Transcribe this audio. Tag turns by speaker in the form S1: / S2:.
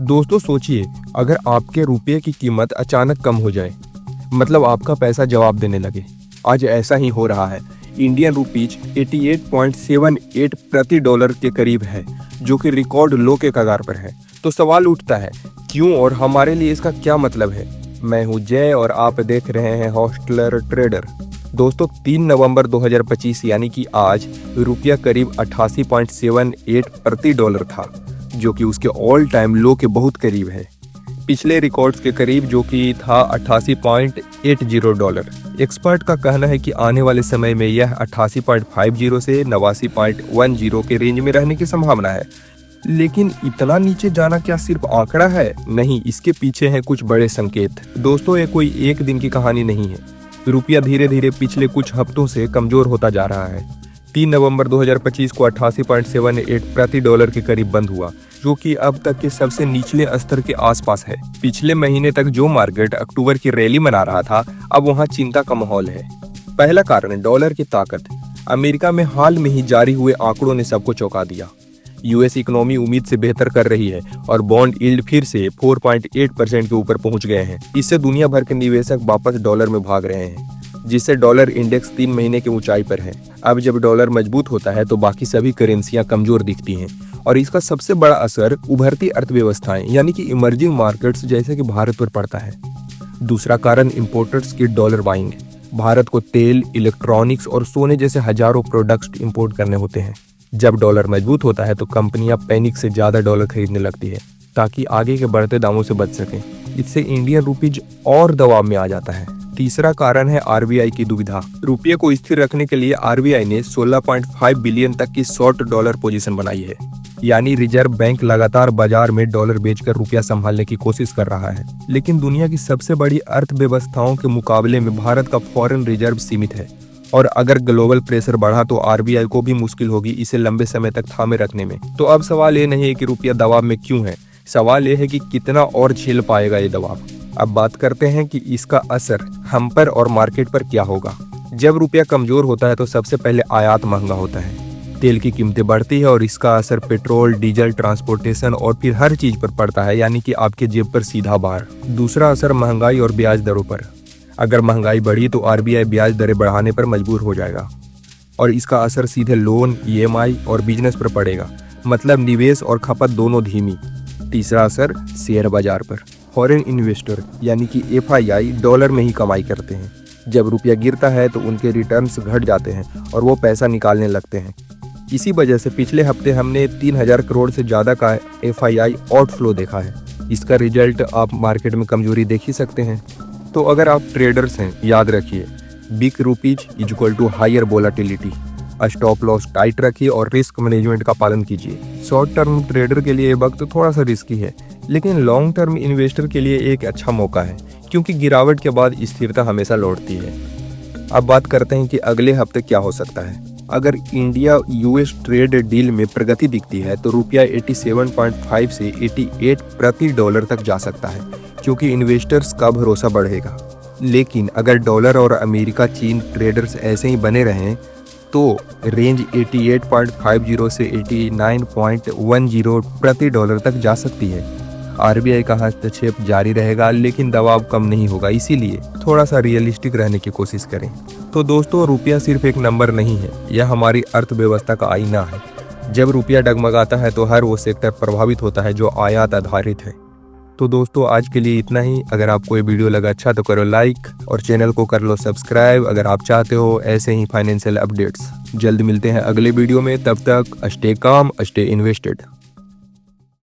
S1: दोस्तों सोचिए, अगर आपके रुपये की कीमत अचानक कम हो जाए, मतलब आपका पैसा जवाब देने लगे। आज ऐसा ही हो रहा है। इंडियन रुपीज 88.78 प्रति डॉलर के करीब है, जो कि रिकॉर्ड लो के कगार पर है। तो सवाल उठता है, क्यों और हमारे लिए इसका क्या मतलब है। मैं हूं जय और आप देख रहे हैं हॉस्टलर ट्रेडर। दोस्तों 3 नवंबर 2025 यानी कि आज रुपया करीब 88.78 प्रति डॉलर था, जो कि उसके ऑल टाइम लो के बहुत करीब है, पिछले रिकॉर्ड्स के करीब, जो कि था 88.80 डॉलर। एक्सपर्ट का कहना है कि आने वाले समय में यह 88.50 से 89.10 के रेंज में रहने की संभावना है। लेकिन इतना नीचे जाना क्या सिर्फ आंकड़ा है? नहीं, इसके पीछे हैं कुछ बड़े संकेत। दोस्तों ये कोई एक दिन की कहानी नहीं है। रुपया धीरे धीरे पिछले कुछ हफ्तों से कमजोर होता जा रहा है। 3 नवंबर 2025 को 88.78 प्रति डॉलर के करीब बंद हुआ, जो कि अब तक के सबसे निचले स्तर के आसपास है। पिछले महीने तक जो मार्केट अक्टूबर की रैली मना रहा था, अब वहां चिंता का माहौल है। पहला कारण डॉलर की ताकत। अमेरिका में हाल में ही जारी हुए आंकड़ों ने सबको चौंका दिया। यूएस इकोनॉमी उम्मीद से बेहतर कर रही है और बॉन्ड यील्ड फिर से 4.8% के ऊपर पहुंच गए हैं। इससे दुनिया भर के निवेशक वापस डॉलर में भाग रहे हैं, जिससे डॉलर इंडेक्स 3 महीने की ऊंचाई पर है। अब जब डॉलर मजबूत होता है तो बाकी सभी करेंसियां कमजोर दिखती हैं, और इसका सबसे बड़ा असर उभरती अर्थव्यवस्थाएं यानी कि इमर्जिंग मार्केट्स जैसे कि भारत पर पड़ता है। दूसरा कारण इंपोर्टर्स की डॉलर बाइंग। भारत को तेल, इलेक्ट्रॉनिक्स और सोने जैसे हजारों प्रोडक्ट्स इंपोर्ट करने होते हैं। जब डॉलर मजबूत होता है तो कंपनियां पैनिक से ज्यादा डॉलर खरीदने लगती है, ताकि आगे के बढ़ते दामों से बच सकें। इससे इंडियन रुपीज और दबाव में आ जाता है। तीसरा कारण है आरबीआई की दुविधा। रुपये को स्थिर रखने के लिए आरबीआई ने 16.5 बिलियन तक की शॉर्ट डॉलर पोजीशन बनाई है, यानी रिजर्व बैंक लगातार बाजार में डॉलर बेचकर रुपया संभालने की कोशिश कर रहा है। लेकिन दुनिया की सबसे बड़ी अर्थव्यवस्थाओं के मुकाबले में भारत का फॉरेन रिजर्व सीमित है, और अगर ग्लोबल प्रेशर बढ़ा तो आरबीआई को भी मुश्किल होगी इसे लंबे समय तक थामे रखने में। तो अब सवाल ये नहीं है कि रुपया दबाव में क्यों है, सवाल ये है कि कितना और झेल पाएगा ये दबाव। अब बात करते हैं कि इसका असर हम पर और मार्केट पर क्या होगा। जब रुपया कमजोर होता है तो सबसे पहले आयात महंगा होता है, तेल की कीमतें बढ़ती है और इसका असर पेट्रोल, डीजल, ट्रांसपोर्टेशन और फिर हर चीज पर पड़ता है, यानी कि आपके जेब पर सीधा बार। दूसरा असर महंगाई और ब्याज दरों पर। अगर महंगाई बढ़ी तो आरबीआई ब्याज दरें बढ़ाने पर मजबूर हो जाएगा, और इसका असर सीधे लोन, ईएमआई और बिजनेस पर पड़ेगा, मतलब निवेश और खपत दोनों धीमी। तीसरा असर शेयर बाजार पर। फॉरेन इन्वेस्टर यानी कि एफआईआई डॉलर में ही कमाई करते हैं। जब रुपया गिरता है तो उनके रिटर्न्स घट जाते हैं और वो पैसा निकालने लगते हैं। इसी वजह से पिछले हफ्ते हमने 3000 करोड़ से ज़्यादा का एफआईआई आउटफ्लो देखा है। इसका रिजल्ट आप मार्केट में कमजोरी देख ही सकते हैं। तो अगर आप ट्रेडर्स हैं, याद रखिए, big rupees equal to higher volatility. Stop loss tight रखिए और रिस्क मैनेजमेंट का पालन कीजिए। शॉर्ट टर्म ट्रेडर के लिए वक्त थोड़ा सा रिस्की है, लेकिन लॉन्ग टर्म इन्वेस्टर के लिए एक अच्छा मौका है, क्योंकि गिरावट के बाद स्थिरता हमेशा लौटती है। अब बात करते हैं कि अगले हफ्ते क्या हो सकता है। अगर इंडिया यूएस ट्रेड डील में प्रगति दिखती है तो रुपया 87.5 से 88 प्रति डॉलर तक जा सकता है, क्योंकि इन्वेस्टर्स का भरोसा बढ़ेगा। लेकिन अगर डॉलर और अमेरिका चीन ट्रेडर्स ऐसे ही बने रहें तो रेंज 88.50 से 89.10 प्रति डॉलर तक जा सकती है। आरबीआई का हस्तक्षेप जारी रहेगा, लेकिन दबाव कम नहीं होगा, इसीलिए थोड़ा सा रियलिस्टिक रहने की कोशिश करें। तो दोस्तों रुपया सिर्फ एक नंबर नहीं है, यह हमारी अर्थव्यवस्था का आईना है। जब रुपया डगमगाता है तो हर वो सेक्टर प्रभावित होता है जो आयात आधारित है। तो दोस्तों आज के लिए इतना ही। अगर आपको ये वीडियो लगा अच्छा तो करो लाइक और चैनल को कर लो सब्सक्राइब, अगर आप चाहते हो ऐसे ही फाइनेंशियल अपडेट्स। जल्द मिलते हैं अगले वीडियो में, तब तक स्टे काम, स्टे इन्वेस्टेड।